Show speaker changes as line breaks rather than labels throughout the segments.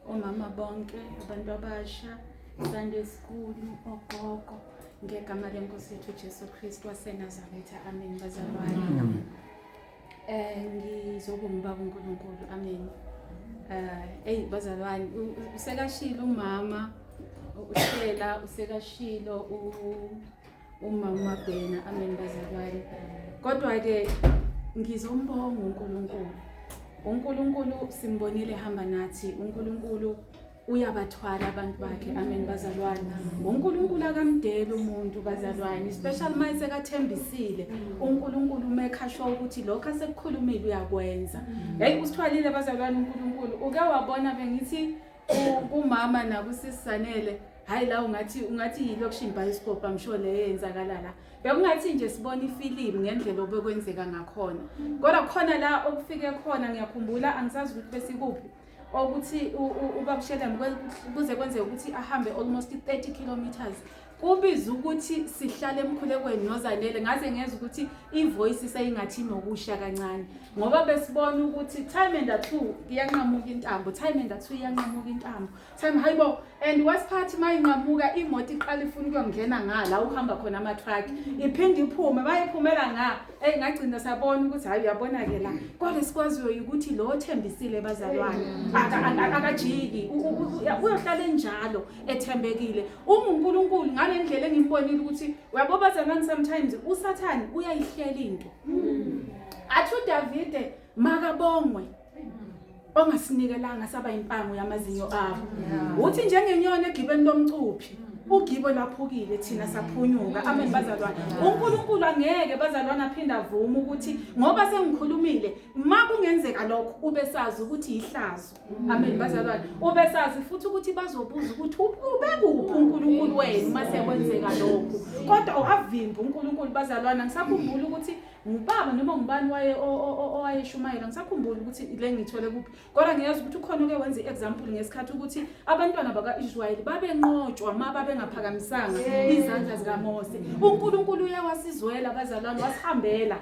Omama bonke abantu abasha Sunday school ogogo ngegama lenkosi yethu Jesu Kristu waseNazaretha amen bazalwane ngizobonga uNkulunkulu amen bazalwane usekashilo umama uShela usekashilo umama Bhena amen bazalwane kodwa ke ngizombonga uNkulunkulu simbonile hamba nathi uNkulunkulu uyabathwala abantu bakhe amen bazalwane uNkulunkulu akamdela umuntu bazalwane especially mayise kathembisile uNkulunkulu make sure ukuthi lokho asekukhulumile uyakwenza usithwalile bazalwane uNkulunkulu uke wabona bengithi umama nakusisisanele hayi la ungathi yilokushini bioscope amsho le yenzakala la bekungathi nje sibona ifilimu ngendlela obekwenzeka ngakhona kodwa khona la okufike khona ngiyakhumbula angisazi ukuthi besikuphi ukuthi ubabshela kuze kwenzeke ukuthi ahambe almost 30 kilometers kubiza ukuthi sihlale emkhulekweni noZanele ngaze ngeze ukuthi ivoice seyingathi nokusha kancane ngoba besibona ukuthi time and 2 iyanqamuka intambo time and 2 iyanqamuka intambo time hayibo and wasiphathi mayinqamuka imoto iqala ifuna ukuyongena ngala uhamba khona ama truck iphinde iphume bayiphumela ngagcina sabona ukuthi hayi uyabona ke la kodwa sikwaziyo ukuthi lo othembisile bazalwane akajiki uyohlala njalo ethembekile uNkulunkulu ngale ndlela engimbonile ukuthi uyabo bazalwane sometimes uSathani uyayihlela into athi uDavide makabongwe ongasinikelanga saba impango yamazinyo abo uthi njengenyoni egibeni lomcuphi ugibo laphukile thina saphunyuka amen bazalwane uNkulunkulu angeke bazalwane aphinda avuma ukuthi ngoba sengikhulumile makungenzeka lokho ube sazi ukuthi ihlazo amen bazalwane ube sazi futhi ukuthi bazobuza ukuthi ubekuphi uNkulunkulu wenu mase kwenzeka lokho kodwa uhavimba uNkulunkulu bazalwane ngisakhumbula ukuthi ngubaba noma ngubani owayeshumayela ngisakhumbula ukuthi le ngithole kuphi kodwa ngiyazi ukuthi ukhona oke wenza iexample ngesikhathi ukuthi abantwana bakaIsrael babenqotshwa mababe ngaphakamisanga izandla zikaMose uNkulunkulu uyawasizwela bazalwane wasihambela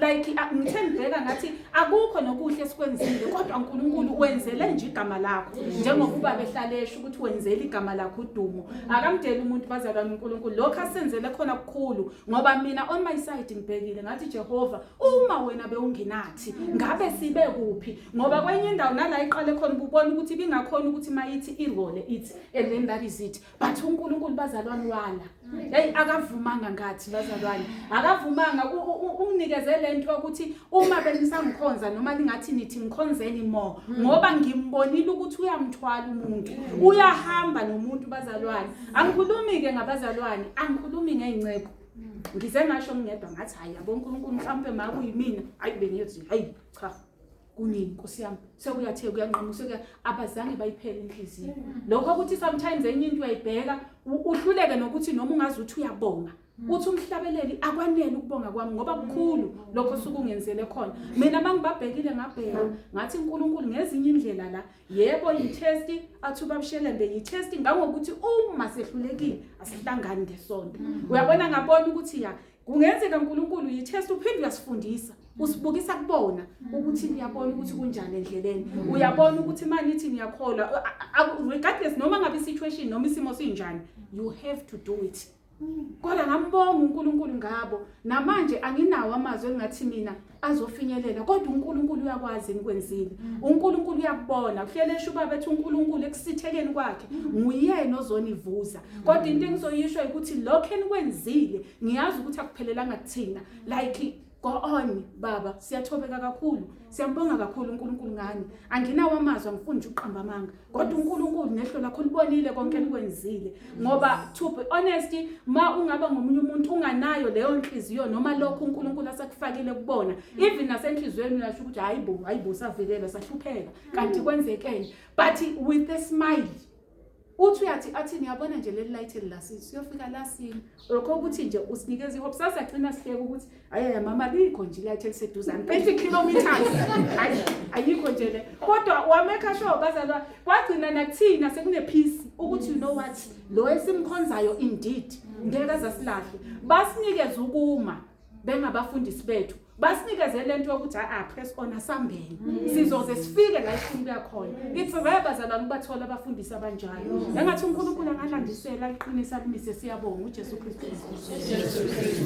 like ngithembeka ngathi akukho nokuhle esikwenzile kodwa uNkulunkulu wenzele nje igama lakho njengokuba behlalesha ukuthi wenzele igama lakho udumo akamdela umuntu bazalwane uNkulunkulu lokho asenzele khona kukhulu ngoba mina on my side ngibhekile ngathi Jehova uma wena beunginathi ngabe sibe kuphi ngoba kwenye indawo nala iqale khona ubona ukuthi bingakhona ukuthi mayithi irole ithi and then that is it but uNkulunkulu bazalwane wala akavumanga ngathi bazalwane akavumanga unginikezele into ukuthi uma benisangikhonza noma lingathi nithi ngikhonzeni more ngoba ngimbonile ukuthi uyamthwala umuntu uyahamba nomuntu bazalwane angikhulumi ke ngabazalwane angikhulumi ngeincebo ngize ngasho ngedwa ngathi hayi yabo uNkulunkulu mhlambe makuyimina hayi bengiyothi hayi cha kunini Nkosi yami sekuyatheka uyanqamuka abazange bayiphela inhliziyo lokho ukuthi sometimes enye into uyayibheka uhluleke nokuthi noma ungazi ukuthi uyabonga uthi umhlabeleli akwanele ukubonga kwami ngoba kukhulu lokho sukungenzele khona mina mangibabhekile ngabheka ngathi uNkulunkulu ngezinye indlela la yebo yitest athi ubabshelembe yitest ngangokuthi uma sehlulekile asihlangani ngesonto uyabona ngabona ukuthi ya kungenzeka uNkulunkulu yitest uphinde uyasifundisa usibukisa kubona ukuthi niyabona ukuthi kunjani endleleni uyabona ukuthi manithi niyakholwa regardless noma ngabe situation noma isimo sinjani you have to do it kodwa ngambonga uNkulunkulu ngabo namanje anginawo amazwi engathi mina azofinyelela kodwa uNkulunkulu uyakwazi nikwenzile uNkulunkulu uyakubona kuhlelesha ubaba ethi uNkulunkulu ekusithekeni kwakhe nguyena ozonivuza kodwa into engizoyisho ukuthi lokho enikwenzile ngiyazi ukuthi akuphelelanga kuthina like go on baba siyathobeka kakhulu siyambonga kakhulu uNkulunkulu ngani anginawo amazwi angifuni nje uqamba amanga kodwa uNkulunkulu nehlo lakho libonile konke enikwenzile ngoba to be honest ma ungaba ngomunye umuntu unganayo leyo inhliziyo noma lokho uNkulunkulu asakufakile kubona even nasenhlizweni uyasho ukuthi hayibo savelela sahlupheka kanti kwenzekeni but with a smile uthi athi niyabona nje leli light elilasi siyofika lasini lokho ukuthi nje usinikeza ihope sasagcina sihleka ukuthi ayaya mama likho nje light eliseduzane 20 kilometers ayikho nje le kodwa wameka sure bazalwa kwagcina nakuthina sekune peace ukuthi you know what lo esimkhonzayo indeed ngeke azasilahle basinikeza ukuma bengabafundisi bethu basinikeze lento ukuthi press on asambeni sizoze sifike la ifuna kuyakhona it's rare bazalwane bathola abafundisi abanjalo engathi uNkulunkulu angalandisela iqinisa limise siyabonga uJesu Kristu